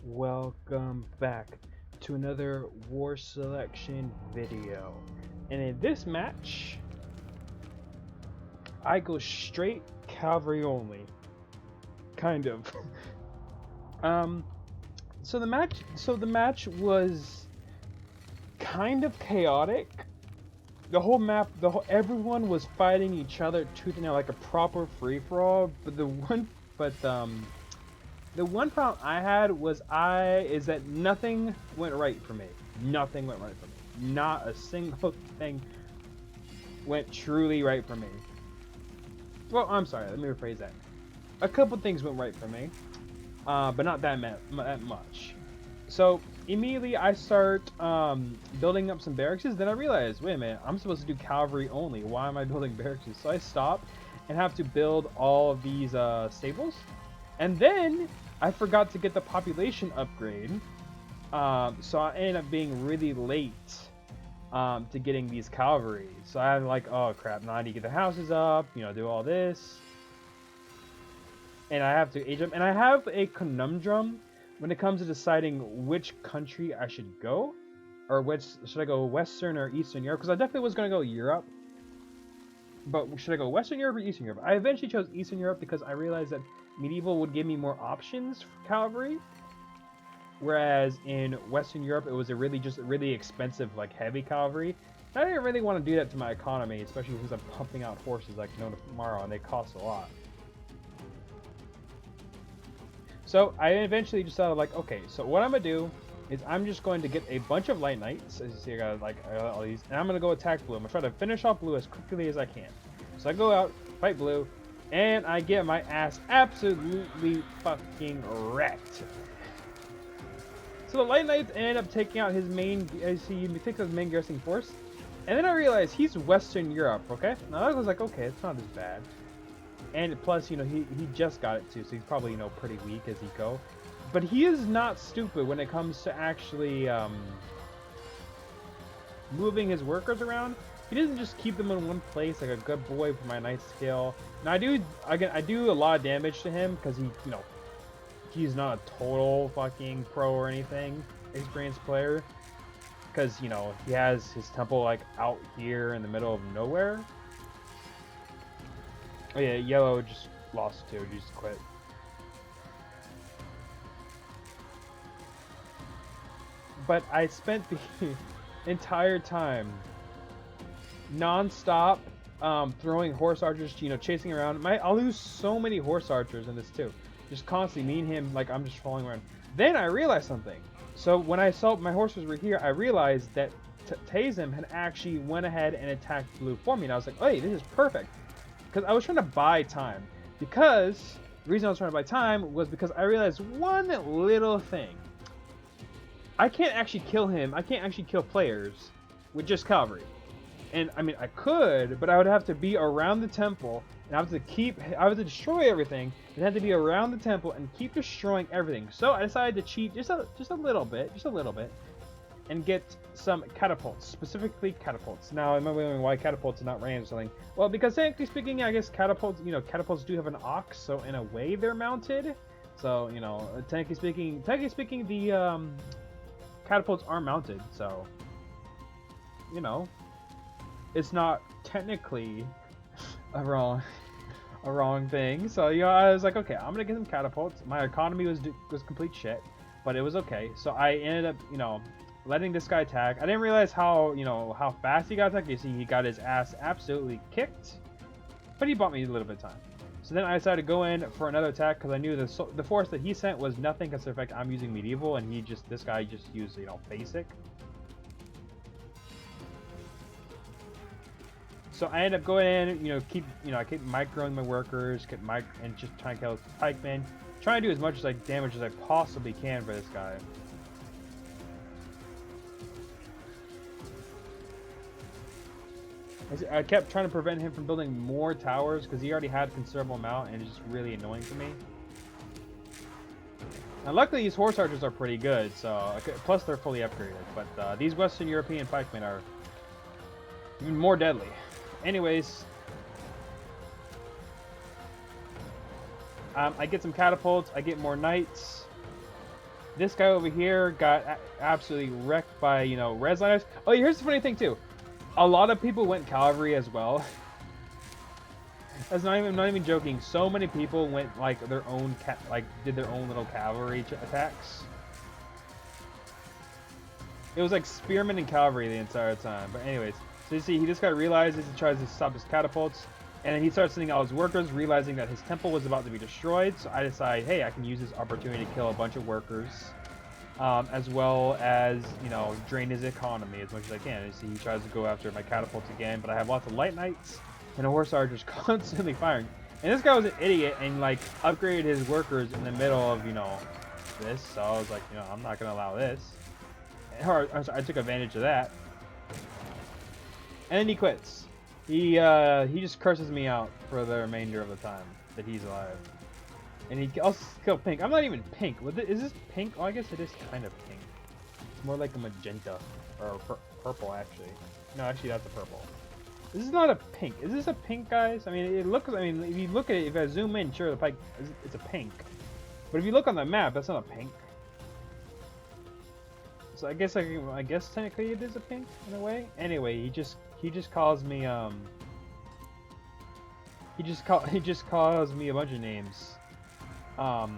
Welcome back to another war selection video, and in this match I go straight cavalry only, kind of. So the match was kind of chaotic. The whole map, everyone was fighting each other tooth and nail like a proper free-for-all, but the one problem I had was that nothing went right for me. Nothing went right for me. Not a single thing went truly right for me. Well, I'm sorry, let me rephrase that. A couple things went right for me, but not that much. So immediately I start building up some barracks. Then I realize, wait a minute, I'm supposed to do cavalry only. Why am I building barracks? So I stop and have to build all of these stables. And then I forgot to get the population upgrade, so I ended up being really late to getting these cavalry. So I'm like, oh crap, now I need to get the houses up, do all this. And I have to age up. And I have a conundrum when it comes to deciding which country I should go. Or should I go Western or Eastern Europe? Because I definitely was going to go Europe. But should I go Western Europe or Eastern Europe? I eventually chose Eastern Europe because I realized that medieval would give me more options for cavalry, whereas in Western Europe it was a really expensive, like, heavy cavalry. And I didn't really want to do that to my economy, especially since I'm pumping out horses like no tomorrow and they cost a lot. So I eventually decided, like, okay, so what I'm gonna do is I'm just going to get a bunch of light knights. As you see, I got all these, and I'm gonna go attack blue. I'm gonna try to finish off blue as quickly as I can. So I go out, fight blue, and I get my ass absolutely fucking wrecked. So the light knights end up taking out his main. He takes out his main garrison force, and then I realize he's Western Europe. Okay, now I was like, okay, it's not as bad. And plus, he just got it too, so he's probably pretty weak as he go. But he is not stupid when it comes to actually moving his workers around. He doesn't just keep them in one place like a good boy for my knight skill. Now I do a lot of damage to him because he's not a total fucking pro or anything, experienced player. Because he has his temple like out here in the middle of nowhere. Oh yeah, yellow just lost too. Just quit. But I spent the entire time non-stop throwing horse archers, chasing around. I'll lose so many horse archers in this too. Just constantly, me and him, like, I'm just following around. Then I realized something. So when I saw my horses were here, I realized that Tazem had actually went ahead and attacked blue for me. And I was like, hey, this is perfect. Because I was trying to buy time. Because the reason I was trying to buy time was because I realized one little thing. I can't actually kill him. I can't actually kill players with just cavalry. And I mean, I could, but I would have to be around the temple, and I would have to destroy everything, and have to be around the temple and keep destroying everything. So I decided to cheat just a little bit, and get some catapults, specifically catapults. Now, am I wondering why catapults are not ranged or something? Well, because technically speaking, I guess catapults do have an ox, so in a way they're mounted. So technically speaking, the catapults are mounted, so it's not technically a wrong thing. So I was like, okay, I'm gonna get some catapults. My economy was complete shit, but it was okay. So I ended up letting this guy attack. I didn't realize how fast he got attacked. You see, he got his ass absolutely kicked, but he bought me a little bit of time. So then I decided to go in for another attack because I knew the force that he sent was nothing considering the fact I'm using medieval and this guy just used basic. So I ended up going in, I keep microing my workers, and just trying to kill pikemen, trying to do as much damage as I possibly can for this guy. I kept trying to prevent him from building more towers because he already had a considerable amount, and it's just really annoying to me. And luckily these horse archers are pretty good, so plus they're fully upgraded. But these Western European pikemen are Even more deadly. Anyways, I get some catapults. I get more knights. This guy over here got absolutely wrecked by, you know, res liners. Oh, here's the funny thing too. A lot of people went cavalry as well. I'm not even joking. So many people went like their own did their own little cavalry attacks. It was like spearmen and cavalry the entire time. But anyways, so you see, he just got realizes he tries to stop his catapults, and then he starts sending out his workers, realizing that his temple was about to be destroyed. So I decide, hey, I can use this opportunity to kill a bunch of workers, as well as, you know, drain his economy as much as I can. And see, he tries to go after my catapults again, but I have lots of light knights and a horse archers constantly firing. And this guy was an idiot and like upgraded his workers in the middle of, you know, this. So I was like, you know, I'm not gonna allow this. Or, I took advantage of that. And then he quits. He just curses me out for the remainder of the time that he's alive. And he also killed Pink. I'm not even Pink. Is this Pink? Oh, I guess it is kind of pink. It's more like a magenta. Or purple, actually. No, actually, that's a purple. This is not a pink. Is this a pink, guys? I mean, it looks... I mean, if you look at it, if I zoom in, sure, it's a pink. But if you look on the map, that's not a pink. So I guess technically it is a pink in a way. Anyway, he just calls me he just calls me a bunch of names about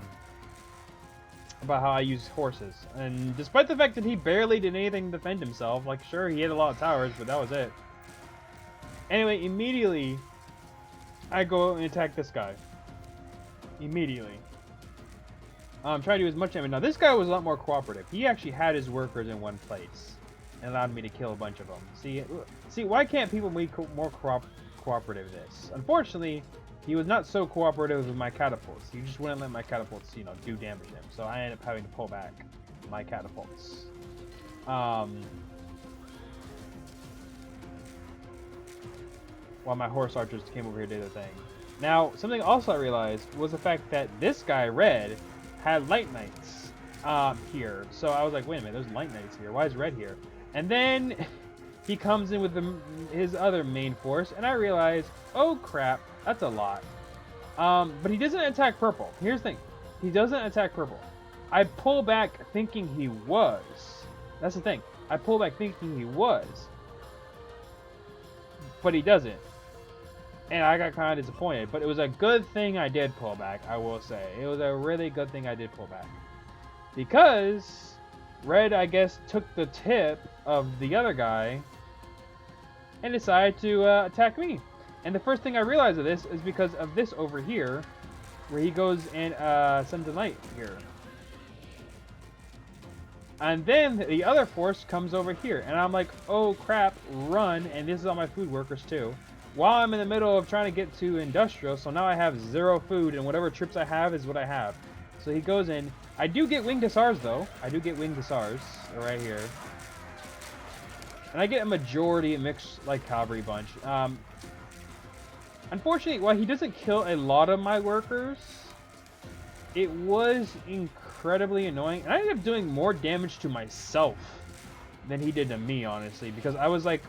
how I use horses. And despite the fact that he barely did anything to defend himself, like sure he had a lot of towers, but that was it. Anyway, immediately I go and attack this guy. Immediately. Trying to do as much damage. Now, this guy was a lot more cooperative. He actually had his workers in one place and allowed me to kill a bunch of them. See, why can't people be more cooperative with this? Unfortunately, he was not so cooperative with my catapults. He just wouldn't let my catapults, you know, do damage to him. So I ended up having to pull back my catapults. While my horse archers came over here to do their thing. Now, something else I realized was the fact that this guy, Red, had light knights here. So I was like, wait a minute, there's light knights here. Why is Red here? And then he comes in with his other main force, and I realized, oh crap, that's a lot. But he doesn't attack purple. Here's the thing. He doesn't attack purple. I pull back thinking he was. That's the thing. I pull back thinking he was. But he doesn't. And I got kind of disappointed, but it was a good thing I did pull back, I will say. It was a really good thing I did pull back. Because Red, I guess, took the tip of the other guy and decided to attack me. And the first thing I realized of this is because of this over here, where he goes and sends a knight here. And then the other force comes over here, and I'm like, oh crap, run, and this is all my food workers too. While I'm in the middle of trying to get to industrial, so now I have 0 food, and whatever troops I have is what I have. So he goes in. I do get winged hussars, though. I do get winged hussars right here. And I get a majority mixed, like, cavalry bunch. Unfortunately, while he doesn't kill a lot of my workers, it was incredibly annoying. And I ended up doing more damage to myself than he did to me, honestly, because I was like...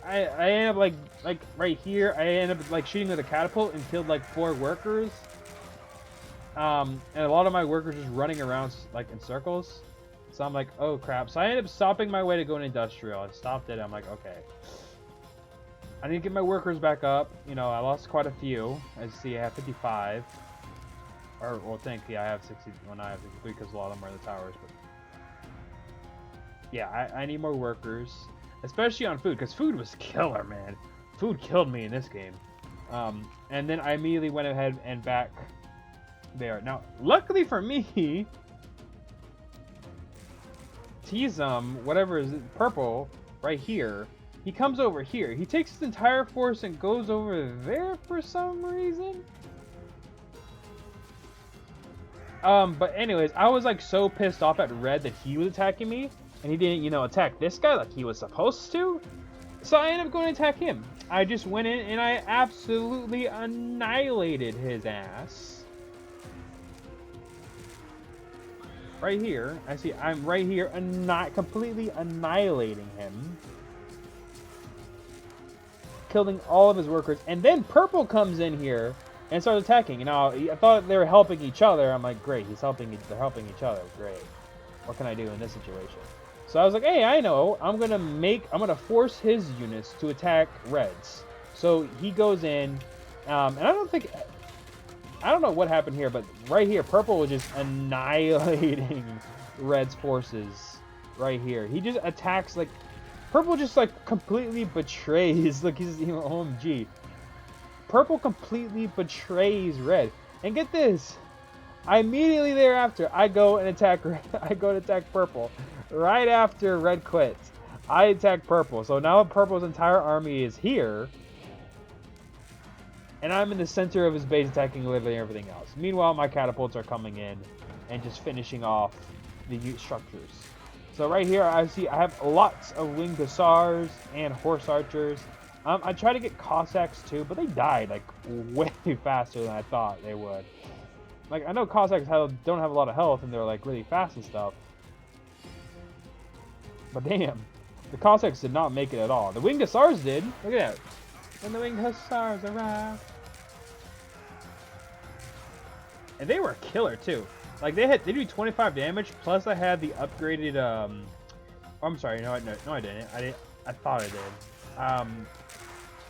I ended up like right here. I ended up like shooting with a catapult and killed like 4 workers. And a lot of my workers just running around like in circles. So I'm like, oh crap. So I ended up stopping my way to go to industrial. I stopped it. I'm like, okay. I need to get my workers back up. You know, I lost quite a few. As you see, I have 55. Or well, thankfully I have 60. Well, now I have 63 because a lot of them are in the towers. But yeah, I need more workers. Especially on food, because food was killer, man. Food killed me in this game. And then I immediately went ahead and back there. Now, luckily for me, whatever is purple, right here, he comes over here. He takes his entire force and goes over there for some reason. But anyways, I was like so pissed off at Red that he was attacking me. And he didn't, you know, attack this guy like he was supposed to. So I ended up going to attack him. I just went in and I absolutely annihilated his ass. right here. I see I'm right here and not completely annihilating him. Killing all of his workers. And then purple comes in here and starts attacking. You know, I thought they were helping each other. I'm like, great, they're helping each other. Great. What can I do in this situation? So I was like, hey, I know. I'm gonna force his units to attack reds. So he goes in, and I don't know what happened here, but right here, purple was just annihilating red's forces. Right here, he just attacks like purple, just like completely betrays. Like he's, you know, OMG. Purple completely betrays red, and get this. I immediately thereafter, I go and attack purple. Right after red quits, I attack purple. So now purple's entire army is here. And I'm in the center of his base attacking literally everything else. Meanwhile, my catapults are coming in and just finishing off the structures. So right here, I have lots of winged hussars and horse archers. I try to get Cossacks too, but they died like way faster than I thought they would. Like, I know Cossacks don't have a lot of health and they're like really fast and stuff. But damn, the Cossacks did not make it at all. The winged hussars did. Look at that. When the winged hussars arrive. And they were a killer too. Like they do 25 damage, plus I had the upgraded oh, I'm sorry, no I didn't. I thought I did.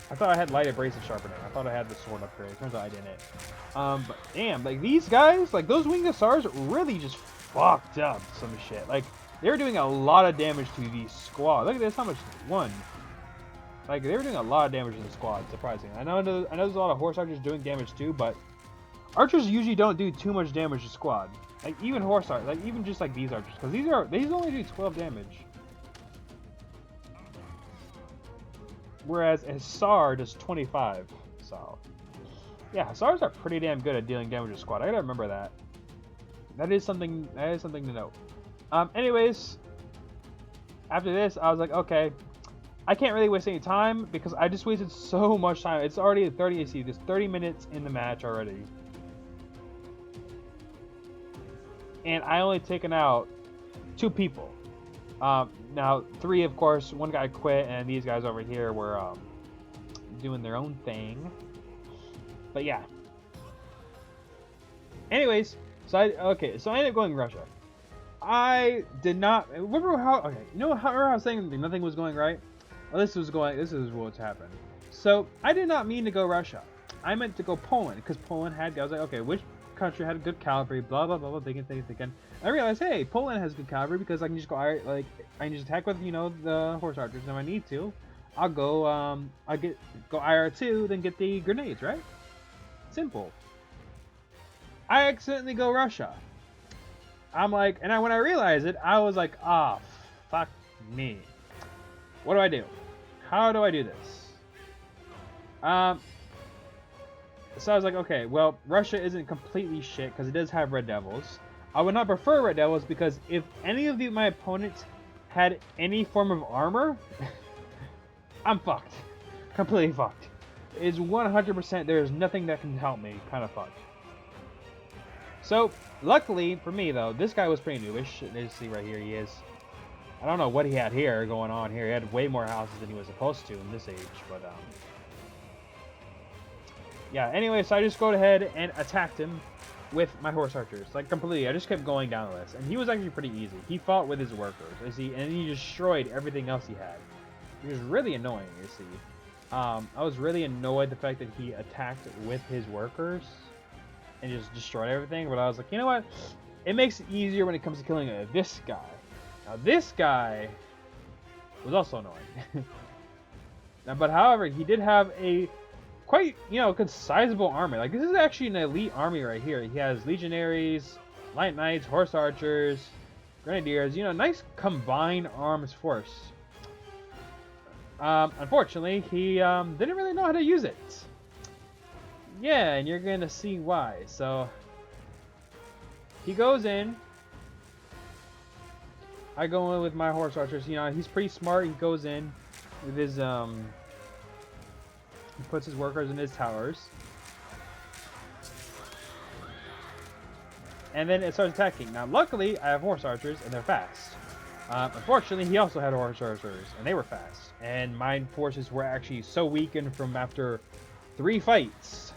I thought I had light abrasive sharpening. I thought I had the sword upgrade. Turns out I didn't. But damn, like these guys, like those winged hussars really just fucked up some shit. Like they were doing a lot of damage to the squad. Look at this, how much one. Like they were doing a lot of damage to the squad, surprisingly. I know there's a lot of horse archers doing damage too, but archers usually don't do too much damage to squad. Like even horse archers, like even just like these archers, because these only do 12 damage. Whereas a hussar does 25. So yeah, hussars are pretty damn good at dealing damage to squad. I gotta remember that. That is something to know. Anyways, after this, I was like, okay, I can't really waste any time because I just wasted so much time. It's already at 30 AC. There's 30 minutes in the match already. And I only taken out 2 people. Now 3, of course, one guy quit, and these guys over here were doing their own thing. But yeah. Anyways, so I ended up going Russia. I did not remember how. Okay, you know how I was saying nothing was going right. Well, this is what's happened. So I did not mean to go Russia. I meant to go Poland because Poland had. I was like, okay, which country had good cavalry? Blah blah blah blah. Thinking. I realized, hey, Poland has good cavalry because I can just go I can just attack with the horse archers if I need to. I'll go go IR2, then get the grenades, right? Simple. I accidentally go Russia. I'm like, and when I realized it, I was like, ah, fuck me. What do I do? How do I do this? So I was like, okay, well, Russia isn't completely shit because it does have Red Devils. I would not prefer Red Devils because if any of my opponents had any form of armor, I'm fucked. Completely fucked. It's 100%, there is nothing that can help me, kind of fucked. So, luckily for me though, this guy was pretty newish. You see right here he is. I don't know what he had here going on here. He had way more houses than he was supposed to in this age, but yeah, anyway, so I just go ahead and attacked him with my horse archers, like completely. I just kept going down the list, and he was actually pretty easy. He fought with his workers, you see, and he destroyed everything else he had. It was really annoying, you see. I was really annoyed the fact that he attacked with his workers and just destroyed everything, but I was like, you know what? It makes it easier when it comes to killing this guy. Now, this guy was also annoying. Now, but however, he did have a quite, good sizable army. Like, this is actually an elite army right here. He has legionaries, light knights, horse archers, grenadiers, nice combined arms force. Unfortunately, he didn't really know how to use it. Yeah, and you're gonna see why. So he goes in. I go in with my horse archers. He's pretty smart. He goes in with his he puts his workers in his towers. and then it starts attacking. Now, luckily, I have horse archers, and they're fast. Unfortunately, he also had horse archers, and they were fast. And my forces were actually so weakened from after 3 fights.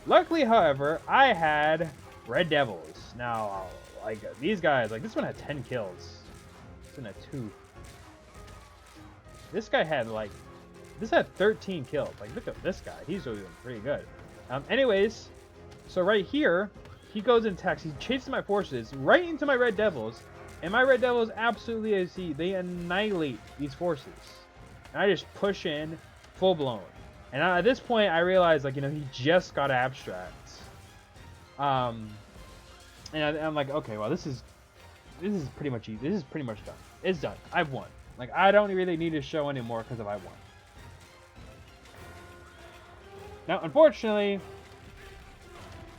Luckily, however, I had Red Devils. Now, like, these guys, like, this one had 10 kills. This one had 2. This guy had, like, this had 13 kills. Like, look at this guy. He's doing pretty good. Anyways, so right here, he goes and attacks. He chases my forces right into my Red Devils. And my Red Devils absolutely, as they annihilate these forces. And I just push in full blown. And at this point, I realized, like, you know, he just got abstracts. And I'm like, okay, well, this is pretty much easy. This is pretty much done. It's done. I've won. Like, I don't really need to show anymore because I won. Now, unfortunately,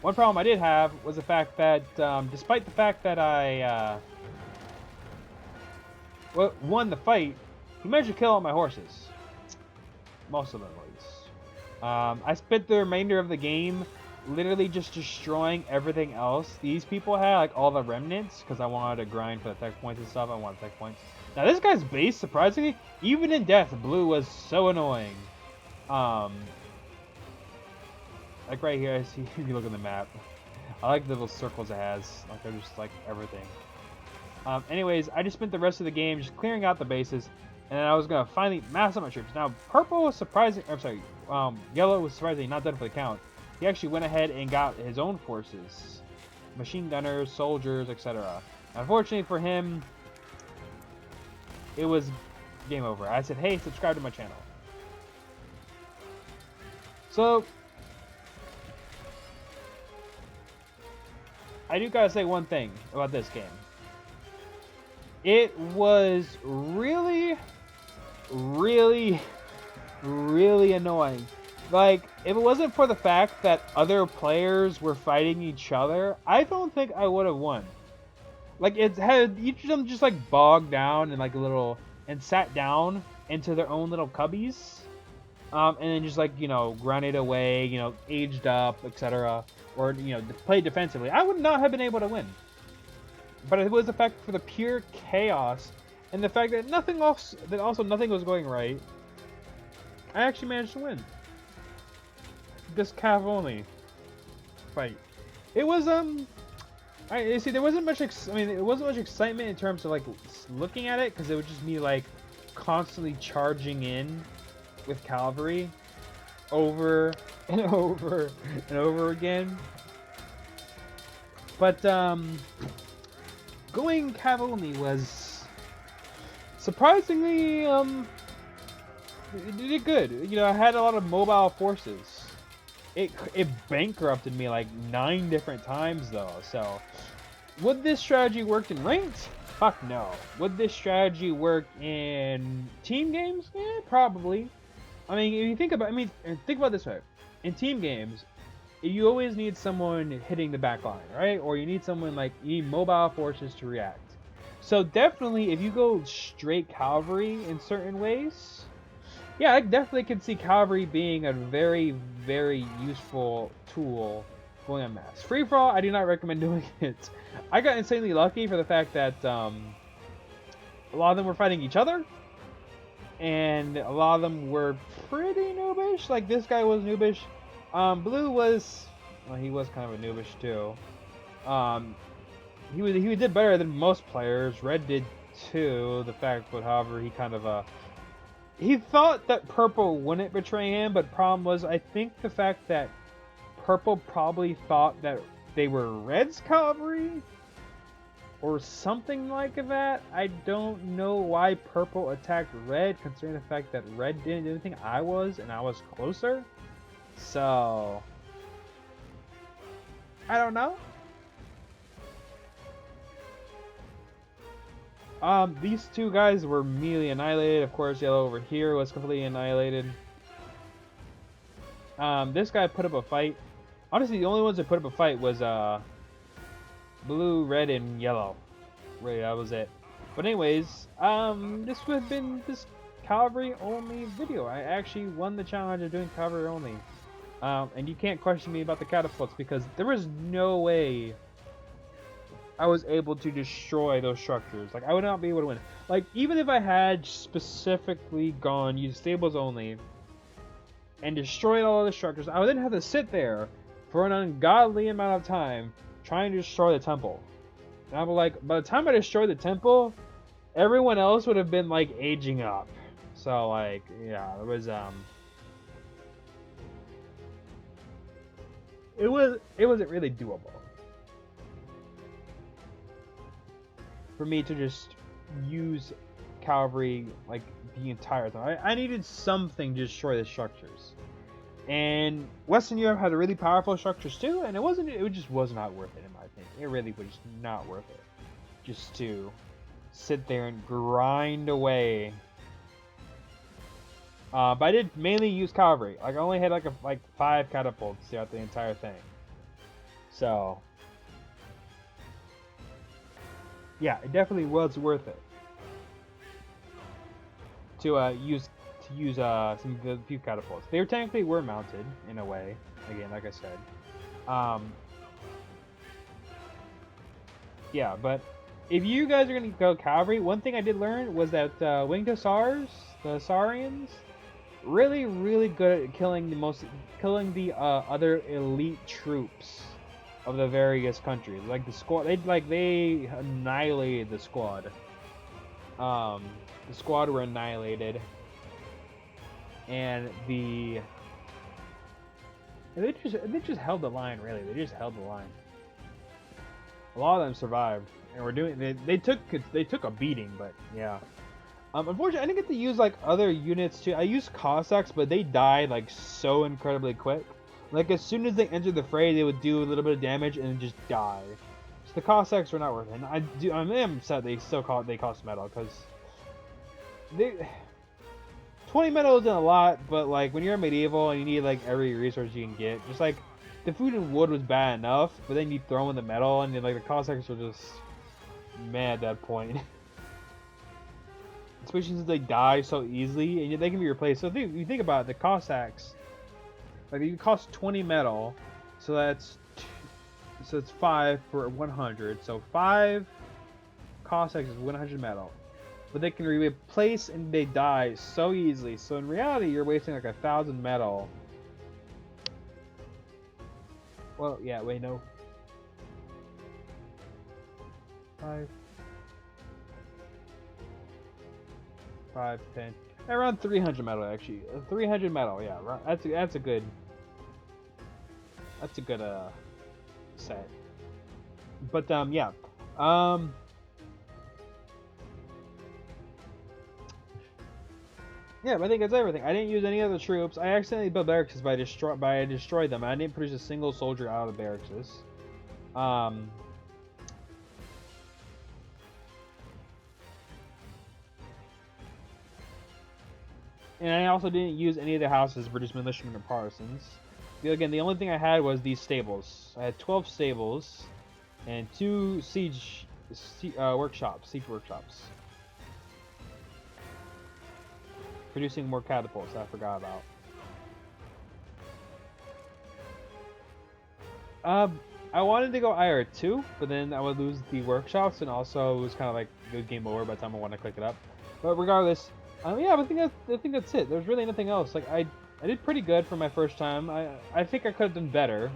one problem I did have was the fact that, despite the fact that I won the fight, he managed to kill all my horses. Most of them, at least. I spent the remainder of the game literally just destroying everything else. These people had, like, all the remnants, because I wanted to grind for the tech points and stuff. I wanted tech points. Now, this guy's base, surprisingly, even in death, blue was so annoying. Like right here, I see, if you look at the map, I like the little circles it has. Like, they're just, like, everything. Anyways, I just spent the rest of the game just clearing out the bases, and then I was going to finally mass up my troops. Now, purple was surprising, I'm sorry, yellow was surprisingly not done for the count. He actually went ahead and got his own forces. Machine gunners, soldiers, etc. Unfortunately for him, it was game over. I said, hey, subscribe to my channel. So, I do gotta say one thing about this game. It was really, really, really annoying. Like, if it wasn't for the fact that other players were fighting each other, I don't think I would have won. Like, it had each of them just, like, bogged down and, like, and sat down into their own little cubbies. And then just, like, you know, grinded away, you know, aged up, etc. Or, you know, played defensively. I would not have been able to win. But it was the fact for the pure chaos and the fact that nothing was going right. I actually managed to win. This Cavalry fight. It was see, there wasn't much. It wasn't much excitement in terms of, like, looking at it, because it was just me, like, constantly charging in with Cavalry over and over and over again. But going Cavalry was surprisingly it did good. You know, I had a lot of mobile forces. It bankrupted me like 9 different times though. So, would this strategy work in ranked? Fuck no. Would this strategy work in team games? Yeah, probably. I mean, if you think about, think about it this way. In team games, you always need someone hitting the back line, right? Or you need someone, like, you need mobile forces to react. So definitely, if you go straight Cavalry in certain ways, yeah, I definitely can see Cavalry being a very, very useful tool going on mass. Free for all, I do not recommend doing it. I got insanely lucky for the fact that a lot of them were fighting each other, and a lot of them were pretty noobish. Like, this guy was noobish. Blue was, well, he was kind of a noobish too. He did better than most players. Red did too. The fact, but however, he kind of he thought that purple wouldn't betray him, but problem was, I think the fact that purple probably thought that they were Red's cavalry or something like that. I don't know why purple attacked red, considering the fact that red didn't do anything. I was closer. So, I don't know. These two guys were immediately annihilated. Of course, yellow over here was completely annihilated. This guy put up a fight. Honestly, the only ones that put up a fight was blue, red, and yellow. Really, that was it. But anyways, this would have been this Cavalry only video. I actually won the challenge of doing Cavalry only. And you can't question me about the catapults, because there was no way I was able to destroy those structures. Like, I would not be able to win. Like, even if I had specifically gone use stables only and destroyed all the structures, I would then have to sit there for an ungodly amount of time trying to destroy the temple. And I'm like, by the time I destroyed the temple, everyone else would have been like aging up. So like, yeah, it wasn't really doable for me to just use cavalry like the entire time. I needed something to destroy the structures. And Western Europe had really powerful structures too, and it just was not worth it in my opinion. It really was just not worth it. Just to sit there and grind away. But I did mainly use cavalry. Like I only had like 5 catapults throughout the entire thing. So yeah, it definitely was worth it to use some of the few catapults. They technically were mounted in a way. Again, like I said. Yeah, but if you guys are gonna go cavalry, one thing I did learn was that winged hussars, the Saurians, really good at killing the other elite troops of the various countries. Like the squad, they annihilated the squad. The squad were annihilated, and they just held the line. Really, they just held the line. A lot of them survived, and they took a beating, but yeah. Unfortunately, I didn't get to use like other units too. I used Cossacks, but they died like so incredibly quick. Like as soon as they entered the fray, they would do a little bit of damage and then just die. So the Cossacks were not worth it. And I'm upset they cost metal because 20 metal isn't a lot, but like when you're medieval and you need like every resource you can get, just like the food and wood was bad enough, but then you throw in the metal and then, like the Cossacks were just mad at that point. Especially since they die so easily and they can be replaced. So if you think about it, the Cossacks, like you cost 20 metal, so it's 5 for 100. So 5 Cossacks is 100 metal. But they can replace and they die so easily. So in reality, you're wasting like 1,000 metal. Well, yeah, wait, no. 5, 10, around 300 metal actually. 300 metal, yeah. That's a good set. But yeah. Yeah, I think that's everything. I didn't use any other troops. I accidentally built barracks by I destroyed them. I didn't produce a single soldier out of the barracks. And I also didn't use any of the houses to produce militiamen or partisans. Again, the only thing I had was these stables. I had 12 stables and 2 siege workshops. Producing more catapults I forgot about. I wanted to go IR2, but then I would lose the workshops, and also it was kind of like good game over by the time I want to click it up. But regardless, yeah, I think that's it. There's really nothing else. Like I did pretty good for my first time. I think I could have done better.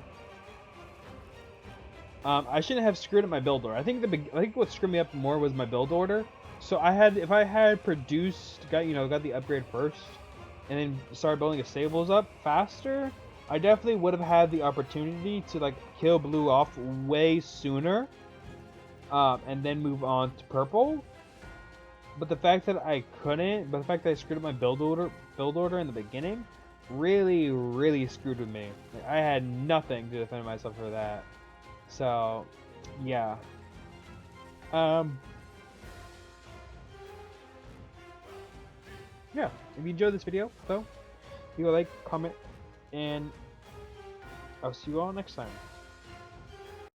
I shouldn't have screwed up my build order. I think what screwed me up more was my build order. So if I had got the upgrade first, and then started building the stables up faster, I definitely would have had the opportunity to like kill blue off way sooner, and then move on to purple. But the fact that I screwed up my build order in the beginning, really screwed with me. Like, I had nothing to defend myself for that. So, yeah. Yeah, if you enjoyed this video, though, leave a like, comment, and I'll see you all next time.